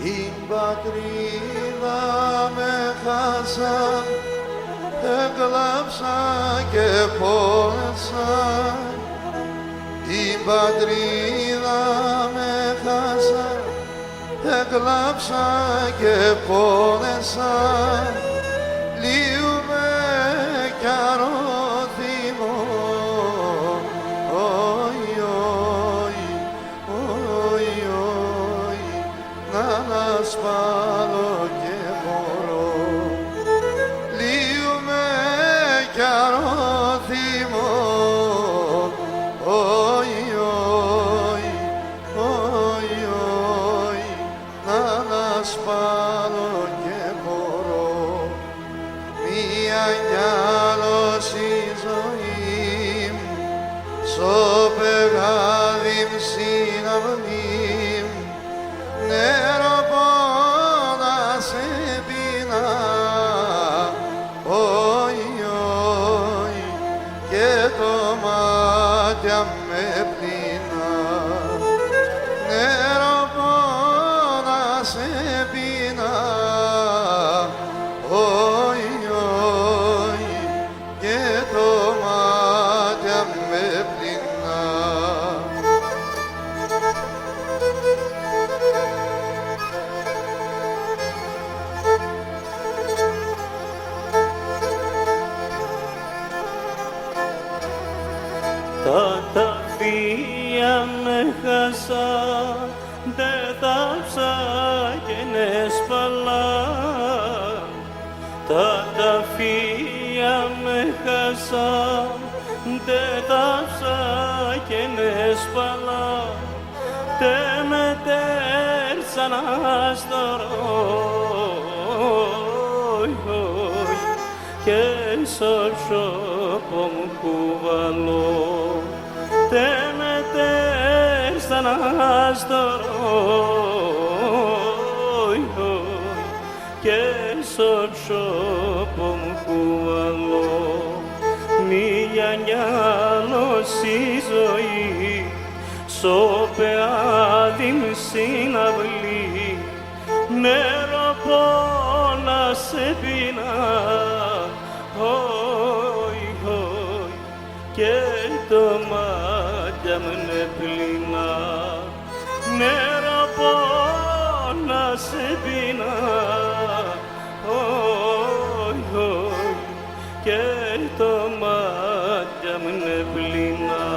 την πατρίδα με χάσαν, έκλαψα και πόνεσα. Την πατρίδα με χάσαν, έκλαψα και πόνεσα. Λύουμε κι αρώθυμο, όι, όι, όι, όι, να σπάλω και μπορώ. Λύουμε κι αρώθυμο, όι, όι, όι, όι, να σπάλω και μπορώ. Μία νιάλωση ζωή μου, στο πεγάδι μ' συναυλή μου, νερό πόνα σε πεινά, όι, όι, και το μάτια με πλυνά. Νερό πόνα σε πεινά, όι, όι, και το μάτια με πλυνά. Τα ταφεία με χάσα, δε θάψα και νεσπαλά. Τα ταφεία με χάσα, δε θάψα και νεσπαλά. Τε με τέρσαν αστορόι, και στο σώπο μου κουβαλώ. Τε με τέρσαν αστορόι, και στο σώπο μου κουβαλώ. Μία νιάλωση ζωή, στο πεάδι μ' συναυλή, νερό πόνα σε πεινά, όι, όι, και το μάτια μου είναι πλυνά. Νερό πόνα σε πεινά, όι, όι, και το μάτια μου είναι πλυνά.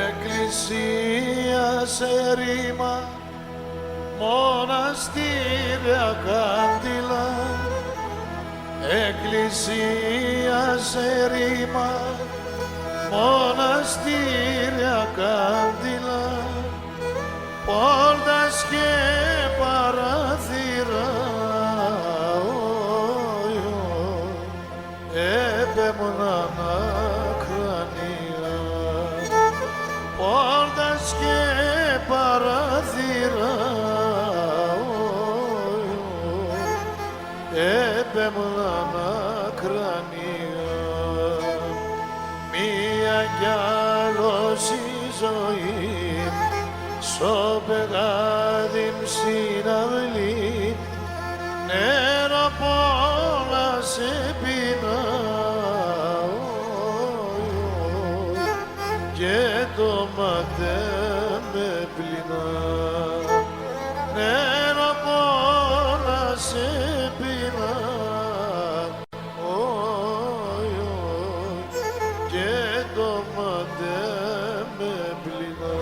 Εκκλησία σε ρήμα, μοναστήρια κάντιλα. Εκκλησία σε ρήμα, μοναστήρια κάντιλα. Πόρτας και παράθυρα, όι, όι, έπεμναν ακρανία. Πόρτας και παράθυρα, όι, όι, έπεμναν ακρανία. Μία κι άλλος η ζωή, στο πεγάδι μ' συναυλή, νερό πόνα σε πεινά, όι, όι, και το μάτε με πλυνά. Νερό πόνα σε πεινά, όι, όι, και το μάτε με πλυνά.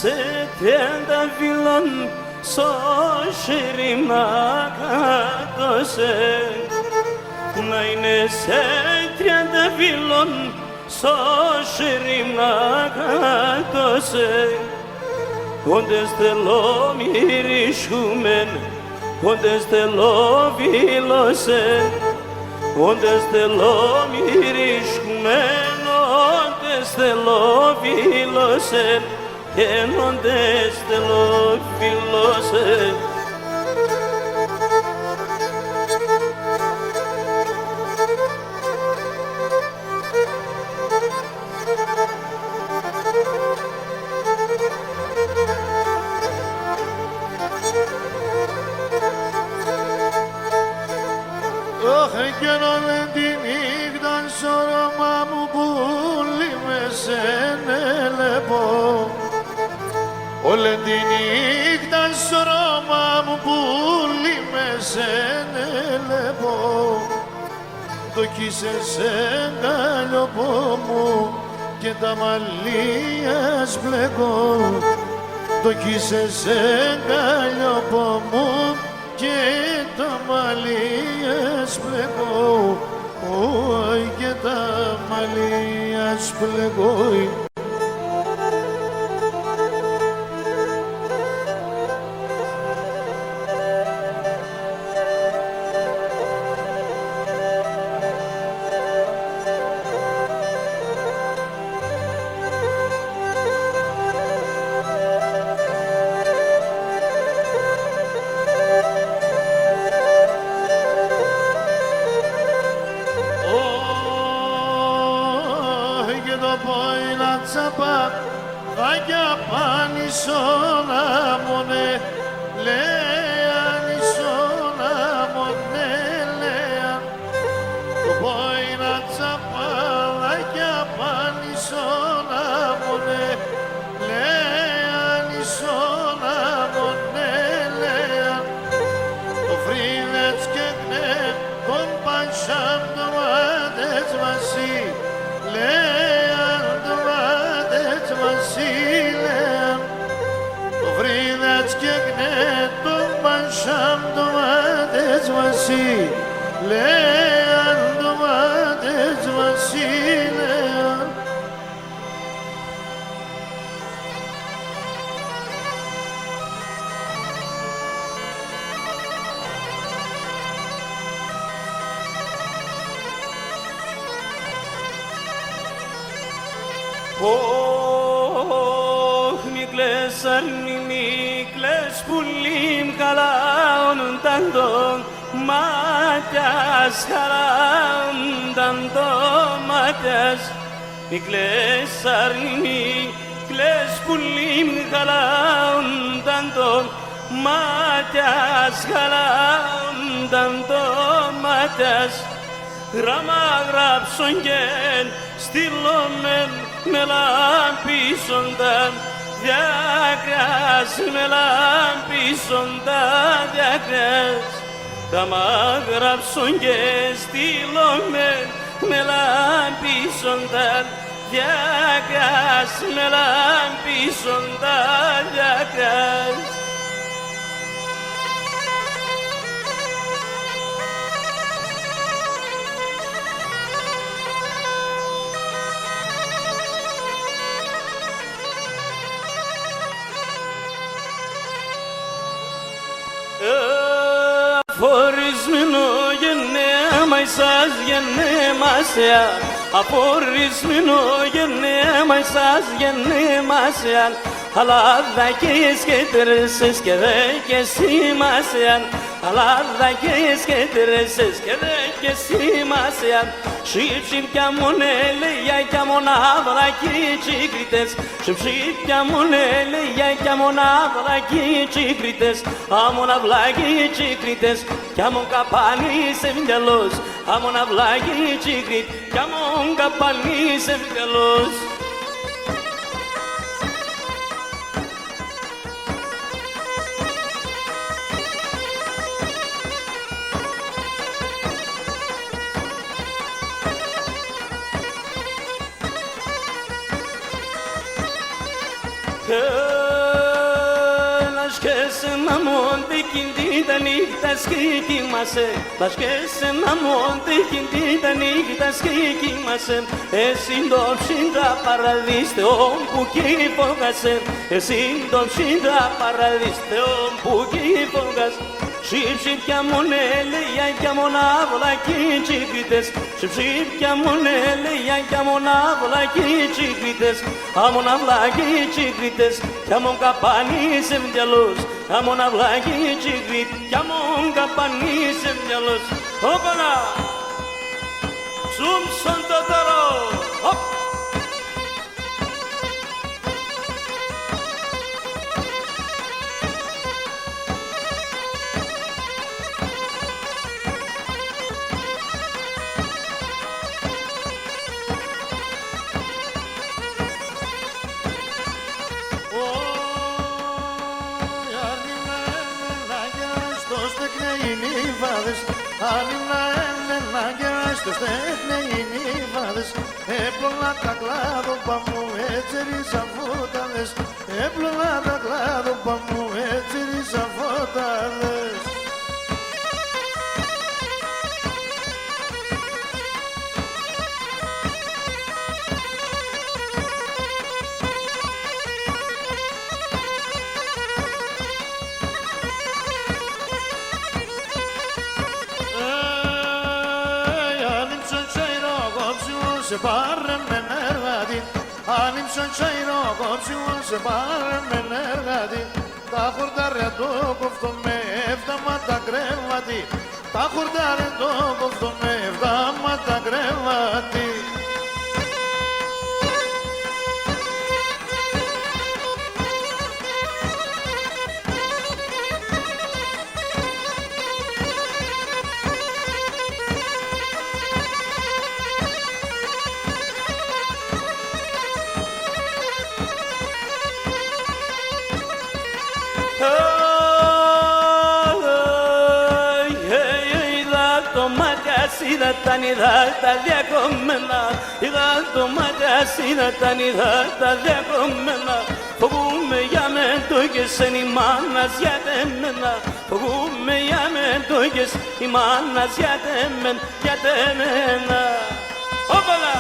σε τέντα βιλών, στο σιρήμα κάτωσε να είναι σε 30 βήλων στο σιρήμα κάτωσε όντες θέλω μυρίσχουμεν όντες θέλω βήλωσε όντες θέλω μυρίσχουμεν όντες θέλω βήλωσε όντες θέλω βήλωσε. Κι όλη τη νύχτα στο όνομα μου πουλί με σενέλεπω όλη τη νύχτα στο όνομα μου πουλί με σενέλεπω το κοίσες εγκαλιοπό μου και τα μαλλία σπλεκώ το κοίσες εγκαλιοπό μου και τα μαλλία σπλεγώ, και τα μαλλία σπλεγώ. Βάγια πάνισόνα μονε, λέαν ισόνα μονε, λέαν. Το πόινα τσαπά, βάγια πάνισόνα μονε, λέαν ισόνα μονε, λέαν. Το φρύδετς και γνέ, τον πανσάμ το μάτες μαζί, λέαν το μάτες βασίλεαν. Το φρύδετς και γνέ, τον πανσάμ το μάτες μαζί, λέαν το μάτες βασίλεαν. μη κλαις αρνη, μη κλαις πουλίμ χαλάονταν το μάτιας, χαλάονταν το μάτιας. Μη κλαις αρνη, μη κλαις πουλίμ χαλάονταν το μάτιας, χαλάονταν το μάτιας. Γράμμα γράψον και στείλομεν με λάμπησονταν διακράς, με λάμπησονταν διακράς. Γράμμα γράψον και στείλομεν με λάμπησονταν διακράς, με λάμπησονταν διακράς. Αφορισμένο γενναίμα εσάς γενναίμασια, αφορισμένο γενναίμα εσάς γενναίμασια, αλλά δακές και τρέσες και δέκες σημασια, αλλά δακές και τρέσες και δέκες σημασια. Σιψίπια μονέλια κι αμονάβρακοι τσίκριτες, σιψίπια μονέλια κι αμονάβρακοι τσίκριτες, αμοναυλάκοι τσίκριτες κι αμον καπάνις ευγελός, αμοναυλάκοι τσίκριτ κι αμον καπάνις ευγελός. Las que se mamón de quien νύχτας και κοιμάσαι. Λας και σε ένα μόντε κινητήτα νύχτας και κοιμάσαι. Εσύ το ψήντα παραδείστε όπου κυφόγασε. Εσύ το ψήντα παραδείστε όπου κυφόγασε. Ψήψηπια μονέλεια κι αμονάβολα κι τσίπιτες. Ψήψηπια μονέλεια κι αμονάβολα κι τσίπιτες. Αμονάβολα κι τσίπιτες. Κι αμον καπανίσαι μυαλός. Αμονάβολα κι τσίπιτες. Κι αμον καπανίσαι μυαλός. Όπαλα! Ψούμψον το τωρό. Οπ! Αν είναι ένα γεράστο στέχνε οι νύφαδες. Έπλωνα τα κλάδοπα μου έτσι ριζαφώταδες. Έπλωνα τα κλάδοπα μου έτσι ριζαφώταδες. Se barren energadi, animson chairo kopsiu se barren energadi. Τα χορτάρια το κοφτό με εφτάματα κρεβάτι. Τα χορτάρια το κοφτό με εφτάματα κρεβάτι. Είδα τα νηδά τα διακομμένα. Είδα το μάτιας, είδα τα νηδά τα διακομμένα. Φοβούμαι για με το ήκες εν η μάνας για τεμένα. Φοβούμαι για με το ήκες η μάνας για τεμένα. Όπαλα!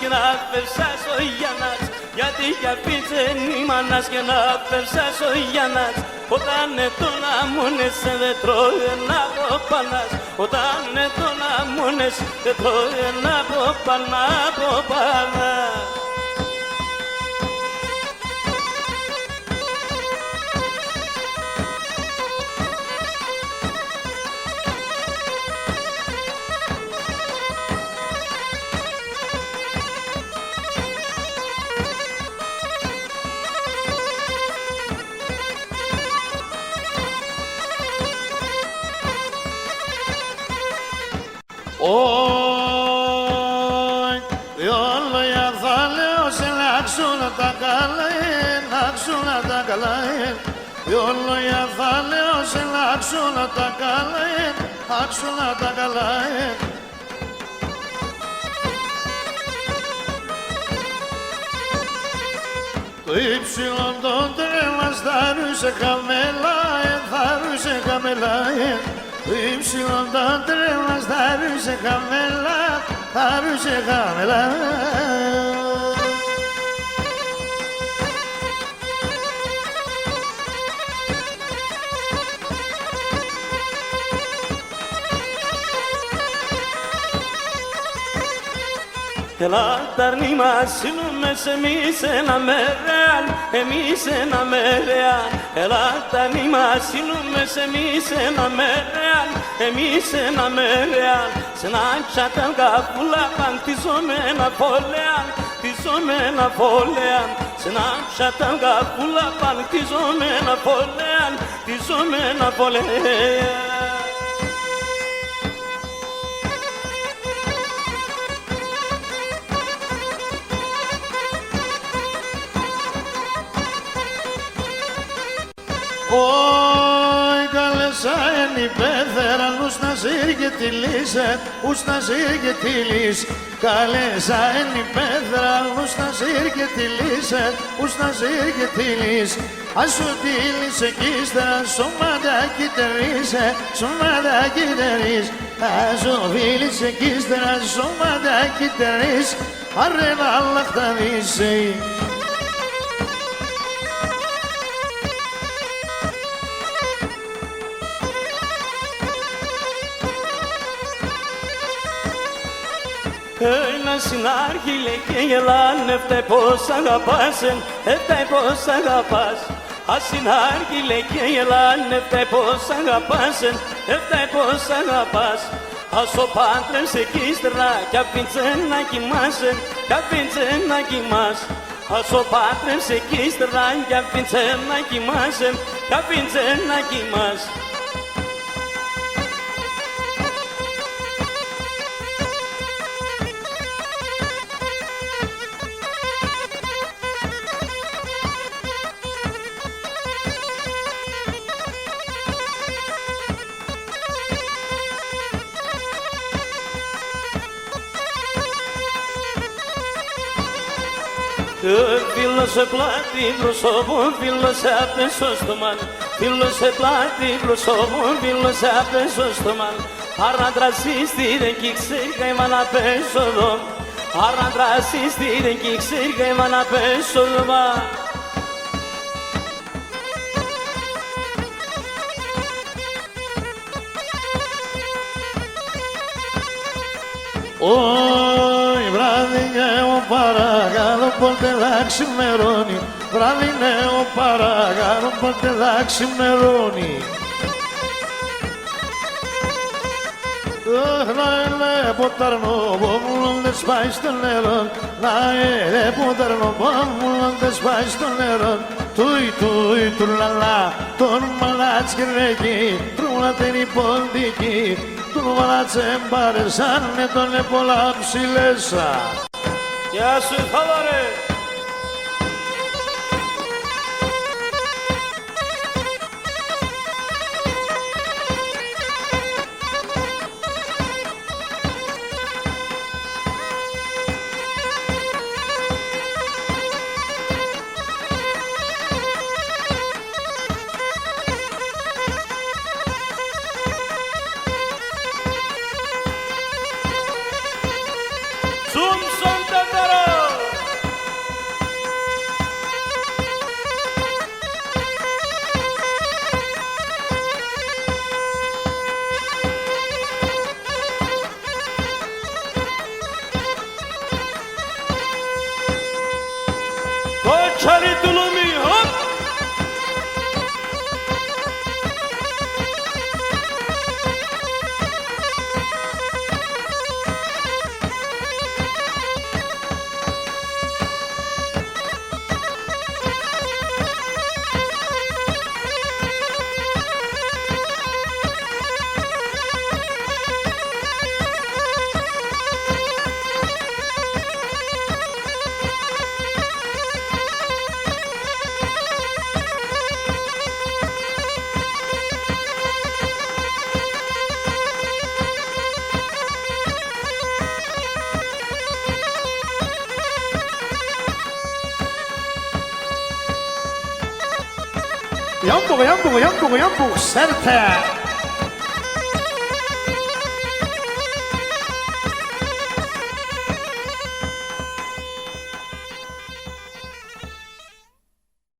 Και να φεύσας ο Γιάννας. Γιατί κι αφήτσεν η μάνας και να φεύσας ο Γιάννας. Όταν τον αμμόνες δεν τρώει να από πανάς. Όταν τον αμμόνες δεν τρώει να από πανάς. Διόλια θα λέω σε λάξουν τα καλά, λάξουν τα καλά. Διόλια θα λέω σε λάξουν τα καλά, λάξουν τα καλά. Το ύψιλον των τρέμας θα ρούσε χαμέλα, θα ρούσε χαμέλα. Το ύψιλον των τρέμας θα ρούσε χαμέλα, θα ρούσε χαμέλα. Έλα τα αρνή μας σύνομες εμείς ένα μερεάν, εμείς ένα μερεάν. Έλα τα αρνή μας σύνομες εμείς ένα μερεάν, εμείς ένα μερεάν. Σε ένα τσάταν καπούλα παντιζόμενα φωλεάν, τιζόμενα φωλεάν. Σε ένα τσάταν καπούλα παντιζόμενα φωλεάν, τιζόμενα φωλεάν. Όι καλέσα εν υπέθεραν ους να ζήρ τη λύσε, ους να ζήρ τη λύς. Καλέσα εν υπέθεραν ους να ζήρ τη λύσε, ους να ζήρ τη λύς. Ας σου τη λύσε κι ύστερα σωματάκι τερίσε, σωματάκι τερίς. Ας σου τη λύσε κι ύστερα σωματάκι τερίς, αρέ να λαχταδίσει. Ένα συνάρχη και γελάνε, φταίει πως αγαπάσεν, φταίει πως αγαπάς. Ασυνάρχη και γελάνε, φταίει πως αγαπάσεν, φταίει πως αγαπάς. Ας ο πάντρεψε κι ύστερα κι αφήνσε να κοιμάσαι, κι αφήνσε να κοιμάς. Ας ο πάντρεψε κι ύστερα κι αφήνσε να κοιμάσαι, κι αφήνσε να κοιμάς. Φίλωσε πλάτη προσώπου, φίλωσε απέσω στο μαν. Φίλωσε πλάτη προσώπου, φίλωσε απέσω στο μαν. Αραντρασίστη δεν κύξε είμαι να πέσω εδώ. Αραντρασίστη δεν κύξε είμαι να πέσω εδώ. Όι βράδυ νέο παρακαλώ πότε θα ξημερώνει. Βράδυ νέο παρακαλώ πότε θα ξημερώνει. Να ελέ ποταρνό πόμουλον δεν σπάει στο νερό. Να ελέ ποταρνό πόμουλον δεν σπάει στο νερό. Τούι τούι τουρλαλά τον μαλάτσκρeki τρούλα την υποντική. Τον μαλάτσεμπαρεσάνε τον επολά ψηλέσα. Γεια σου Θόδωρε. Ζούμσον τεταρό. Κότσαρι του Λουμί, χωπ. Yambugu, yambugu, yambugu, yambugu, serte.